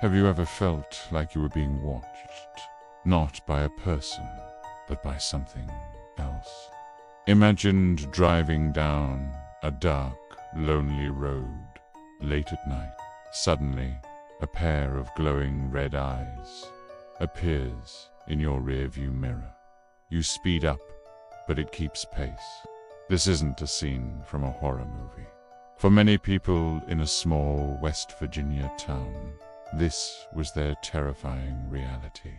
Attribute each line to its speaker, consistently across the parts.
Speaker 1: Have you ever felt like you were being watched, not by a person, but by something else? Imagined driving down a dark, lonely road late at night. Suddenly, a pair of glowing red eyes appears in your rearview mirror. You speed up, but it keeps pace. This isn't a scene from a horror movie. For many people in a small West Virginia town, this was their terrifying reality.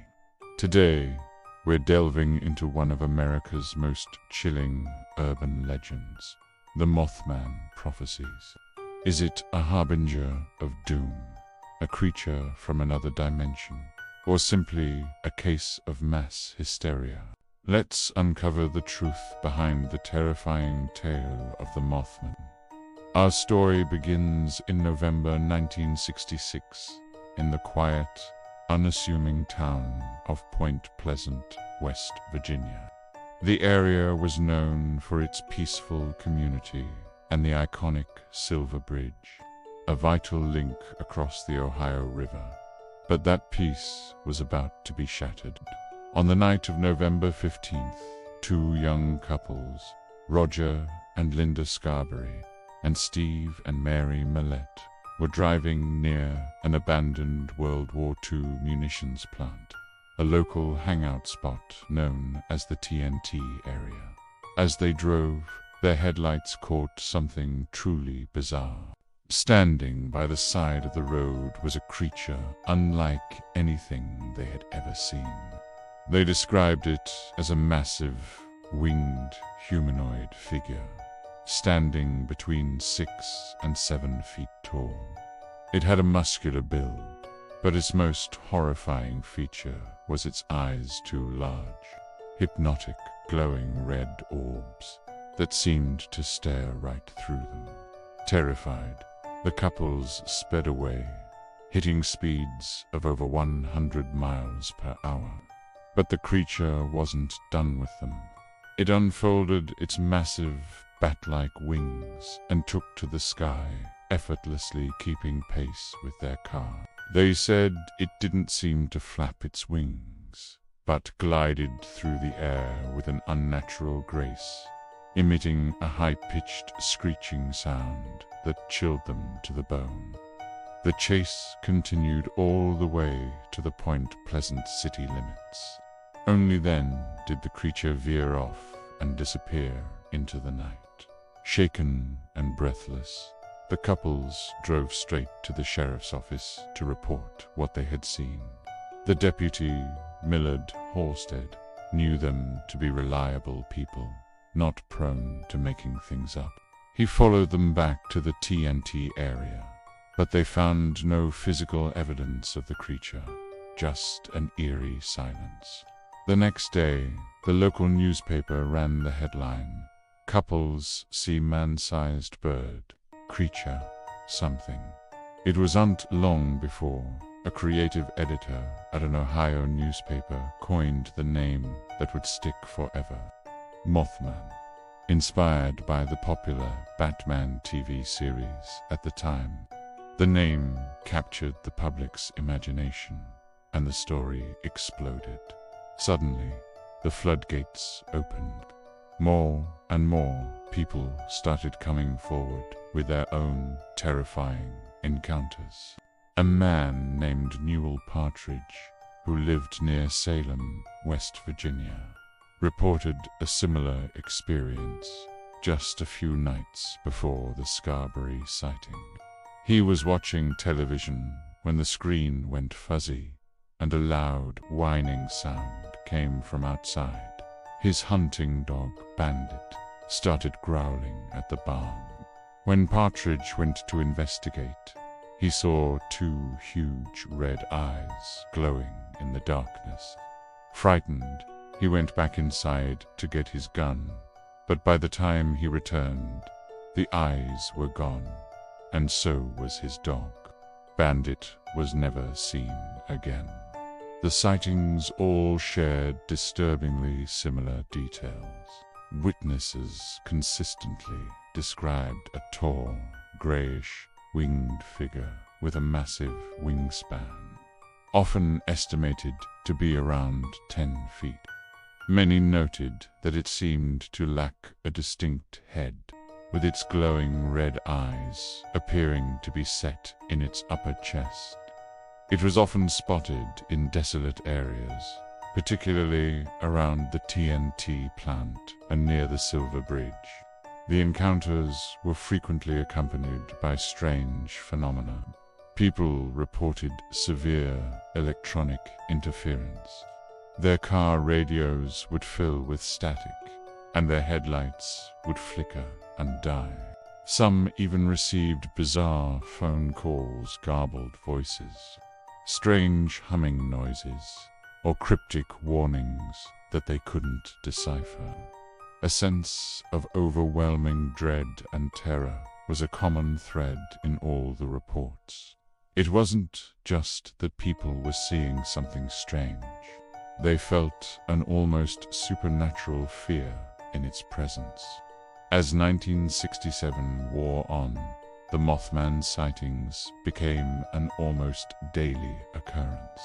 Speaker 1: Today, we're delving into one of America's most chilling urban legends, the Mothman prophecies. Is it a harbinger of doom, a creature from another dimension, or simply a case of mass hysteria? Let's uncover the truth behind the terrifying tale of the Mothman. Our story begins in November 1966 in the quiet, unassuming town of Point Pleasant, West Virginia. The area was known for its peaceful community and the iconic Silver Bridge, a vital link across the Ohio River. But that peace was about to be shattered. On the night of November 15th, two young couples, Roger and Linda Scarberry, and Steve and Mary Millette, were driving near an abandoned World War II munitions plant, a local hangout spot known as the TNT area. As they drove, their headlights caught something truly bizarre. Standing by the side of the road was a creature unlike anything they had ever seen. They described it as a massive, winged humanoid figure, standing between 6 and 7 feet tall. It had a muscular build, but its most horrifying feature was its eyes too large, hypnotic, glowing red orbs that seemed to stare right through them. Terrified, the couples sped away, hitting speeds of over 100 miles per hour. But the creature wasn't done with them. It unfolded its massive, bat-like wings and took to the sky, effortlessly keeping pace with their car. They said it didn't seem to flap its wings, but glided through the air with an unnatural grace, emitting a high-pitched screeching sound that chilled them to the bone. The chase continued all the way to the Point Pleasant city limits. Only then did the creature veer off and disappear into the night. Shaken and breathless, the couples drove straight to the sheriff's office to report what they had seen. The deputy, Millard Halstead, knew them to be reliable people, not prone to making things up. He followed them back to the TNT area, but they found no physical evidence of the creature, just an eerie silence. The next day, the local newspaper ran the headline, "Couples see man-sized bird, creature, something." It wasn't long before a creative editor at an Ohio newspaper coined the name that would stick forever, Mothman, inspired by the popular Batman TV series at the time. The name captured the public's imagination, and the story exploded. Suddenly, the floodgates opened. More and more people started coming forward with their own terrifying encounters. A man named Newell Partridge, who lived near Salem, West Virginia, reported a similar experience just a few nights before the Scarberry sighting. He was watching television when the screen went fuzzy and a loud whining sound came from outside. His hunting dog, Bandit, started growling at the barn. When Partridge went to investigate, he saw two huge red eyes glowing in the darkness. Frightened, he went back inside to get his gun, but by the time he returned, the eyes were gone, and so was his dog. Bandit was never seen again. The sightings all shared disturbingly similar details. Witnesses consistently described a tall, grayish, winged figure with a massive wingspan, often estimated to be around 10 feet. Many noted that it seemed to lack a distinct head, with its glowing red eyes appearing to be set in its upper chest. It was often spotted in desolate areas, particularly around the TNT plant and near the Silver Bridge. The encounters were frequently accompanied by strange phenomena. People reported severe electronic interference. Their car radios would fill with static, and their headlights would flicker and die. Some even received bizarre phone calls, garbled voices, strange humming noises, or cryptic warnings that they couldn't decipher. A sense of overwhelming dread and terror was a common thread in all the reports. It wasn't just that people were seeing something strange. They felt an almost supernatural fear in its presence. As 1967 wore on, the Mothman sightings became an almost daily occurrence.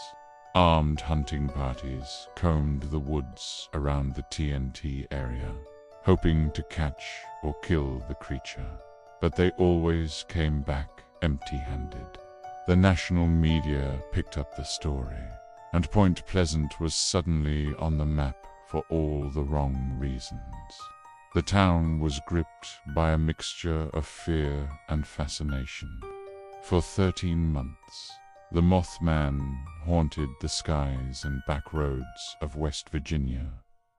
Speaker 1: Armed hunting parties combed the woods around the TNT area, hoping to catch or kill the creature, but they always came back empty-handed. The national media picked up the story, and Point Pleasant was suddenly on the map for all the wrong reasons. The town was gripped by a mixture of fear and fascination. For 13 months, the Mothman haunted the skies and back roads of West Virginia,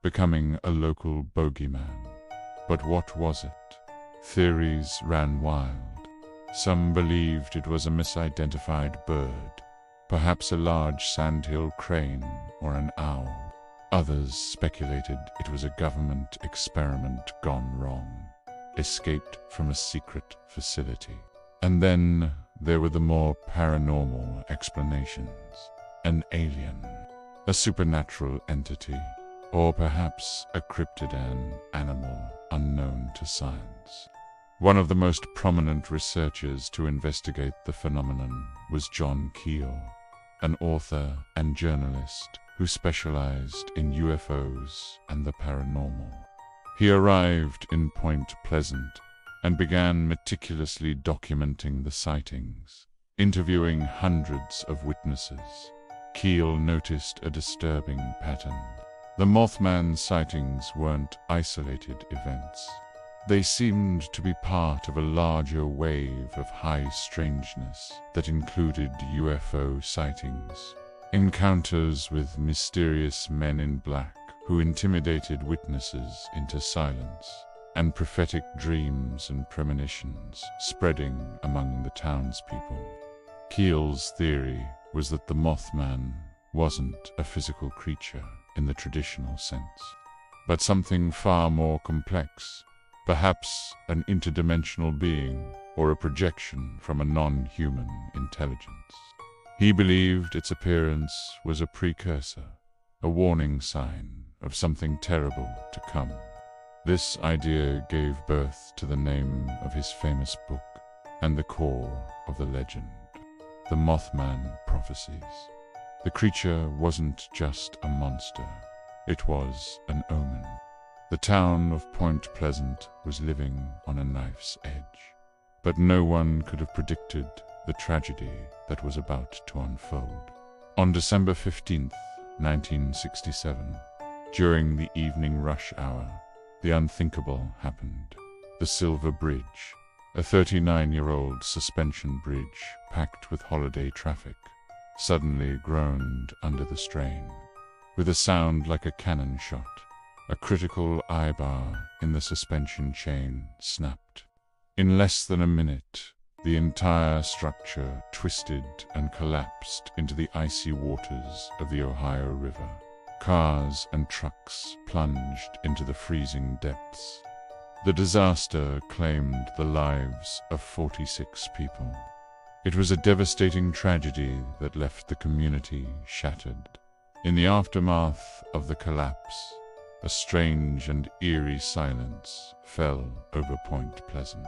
Speaker 1: becoming a local bogeyman. But what was it? Theories ran wild. Some believed it was a misidentified bird, perhaps a large sandhill crane or an owl. Others speculated it was a government experiment gone wrong, escaped from a secret facility. And then there were the more paranormal explanations. An alien, a supernatural entity, or perhaps a cryptid animal unknown to science. One of the most prominent researchers to investigate the phenomenon was John Keel, an author and journalist who specialized in UFOs and the paranormal. He arrived in Point Pleasant and began meticulously documenting the sightings, interviewing hundreds of witnesses. Keel noticed a disturbing pattern. The Mothman sightings weren't isolated events. They seemed to be part of a larger wave of high strangeness that included UFO sightings, encounters with mysterious men in black who intimidated witnesses into silence, and prophetic dreams and premonitions spreading among the townspeople. Keel's theory was that the Mothman wasn't a physical creature in the traditional sense, but something far more complex, perhaps an interdimensional being or a projection from a non-human intelligence. He believed its appearance was a precursor, a warning sign of something terrible to come. This idea gave birth to the name of his famous book and the core of the legend, the Mothman Prophecies. The creature wasn't just a monster, it was an omen. The town of Point Pleasant was living on a knife's edge, but no one could have predicted the tragedy that was about to unfold. On December 15th, 1967, during the evening rush hour, the unthinkable happened. The Silver Bridge, a 39-year-old suspension bridge packed with holiday traffic, suddenly groaned under the strain. With a sound like a cannon shot, a critical eye-bar in the suspension chain snapped. In less than a minute, the entire structure twisted and collapsed into the icy waters of the Ohio River. Cars and trucks plunged into the freezing depths. The disaster claimed the lives of 46 people. It was a devastating tragedy that left the community shattered. In the aftermath of the collapse, a strange and eerie silence fell over Point Pleasant.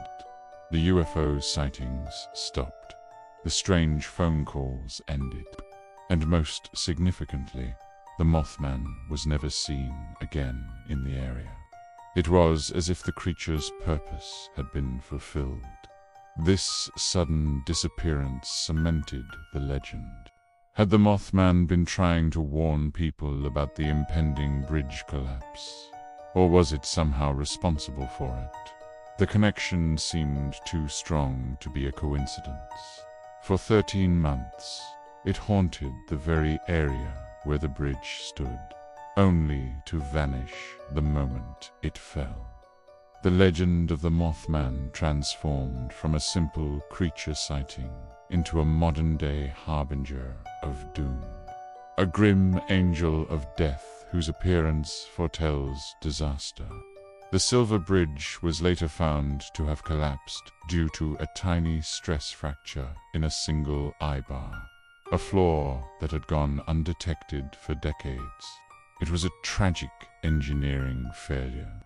Speaker 1: The UFO sightings stopped. The strange phone calls ended. And most significantly, the Mothman was never seen again in the area. It was as if the creature's purpose had been fulfilled. This sudden disappearance cemented the legend. Had the Mothman been trying to warn people about the impending bridge collapse? Or was it somehow responsible for it? The connection seemed too strong to be a coincidence. For 13 months, it haunted the very area where the bridge stood, only to vanish the moment it fell. The legend of the Mothman transformed from a simple creature sighting into a modern-day harbinger of doom. A grim angel of death whose appearance foretells disaster. The Silver Bridge was later found to have collapsed due to a tiny stress fracture in a single eyebar, a flaw that had gone undetected for decades. It was a tragic engineering failure.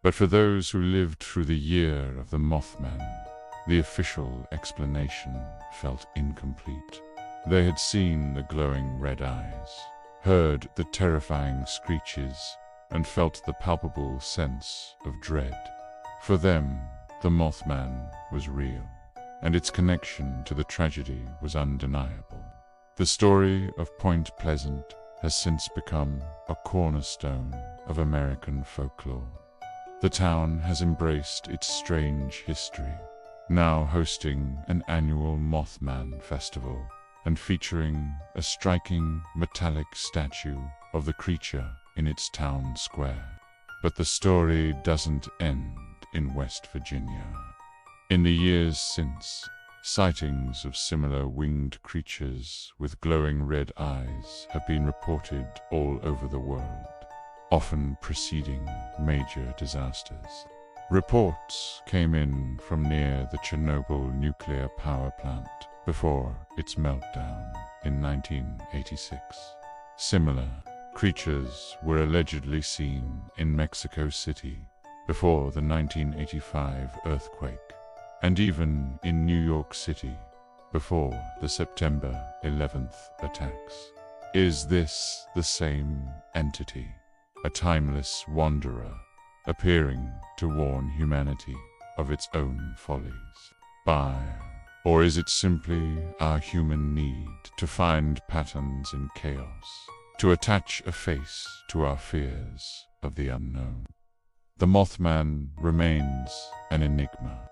Speaker 1: But for those who lived through the year of the Mothman, the official explanation felt incomplete. They had seen the glowing red eyes, heard the terrifying screeches, and felt the palpable sense of dread. For them, the Mothman was real, and its connection to the tragedy was undeniable. The story of Point Pleasant has since become a cornerstone of American folklore. The town has embraced its strange history, now hosting an annual Mothman festival and featuring a striking metallic statue of the creature in its town square. But the story doesn't end in West Virginia. In the years since, sightings of similar winged creatures with glowing red eyes have been reported all over the world, often preceding major disasters. Reports came in from near the Chernobyl nuclear power plant before its meltdown in 1986. Similar creatures were allegedly seen in Mexico City before the 1985 earthquake, and even in New York City before the September 11th attacks. Is this the same entity? A timeless wanderer, appearing to warn humanity of its own follies? Or is it simply our human need to find patterns in chaos, to attach a face to our fears of the unknown? The Mothman remains an enigma.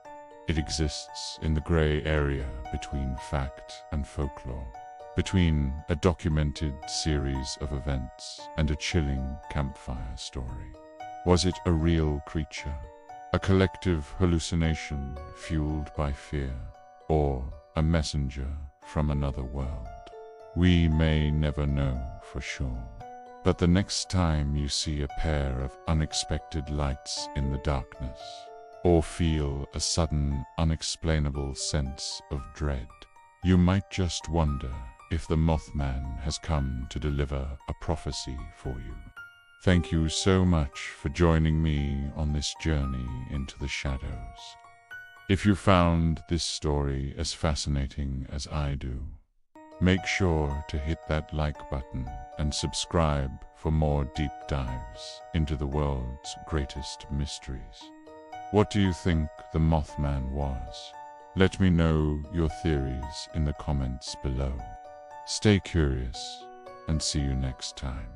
Speaker 1: It exists in the gray area between fact and folklore, between a documented series of events and a chilling campfire story. Was it a real creature, a collective hallucination fueled by fear, or a messenger from another world? We may never know for sure. But the next time you see a pair of unexpected lights in the darkness, or feel a sudden, unexplainable sense of dread, you might just wonder if the Mothman has come to deliver a prophecy for you. Thank you so much for joining me on this journey into the shadows. If you found this story as fascinating as I do, make sure to hit that like button and subscribe for more deep dives into the world's greatest mysteries. What do you think the Mothman was? Let me know your theories in the comments below. Stay curious, and see you next time.